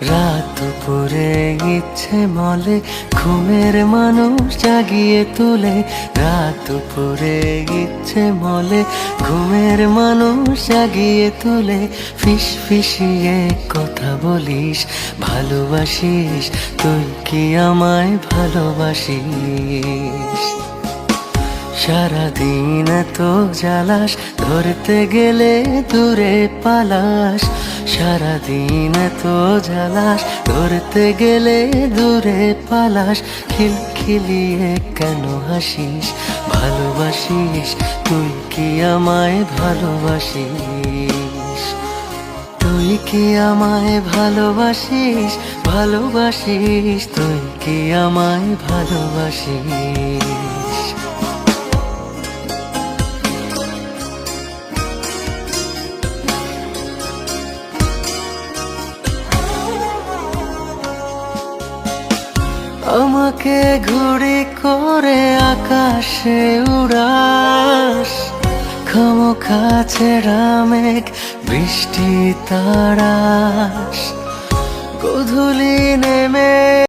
রাত দুপুরে ইচ্ছে মলে ঘুমের মানুষ জাগিয়ে তুলে। রাত দুপুরে ইচ্ছে মলে ঘুমের মানুষ জাগিয়ে তুলে। ফিস ফিসিয়ে কথা বলিস, ভালোবাসিস, তুই কি আমায় ভালোবাসিস? সারাদিন তো জ্বালাস, ধরতে গেলে দূরে পালাস। সারাদিন তো জ্বালাস, ধরতে গেলে দূরে পালাস। খিলখিলিয়ে কেন হাসিস? ভালোবাসিস, তুই কি আমায় ভালোবাসিস? তুই কি আমায় ভালোবাসিস? ভালোবাসিস, তুই কি আমায় ভালোবাসিস? আমাকে ঘুড়ি করে আকাশে উড়াস, খামোখা ছেঁড়া মেঘ বৃষ্টি তারাস। গোধূলি নেমে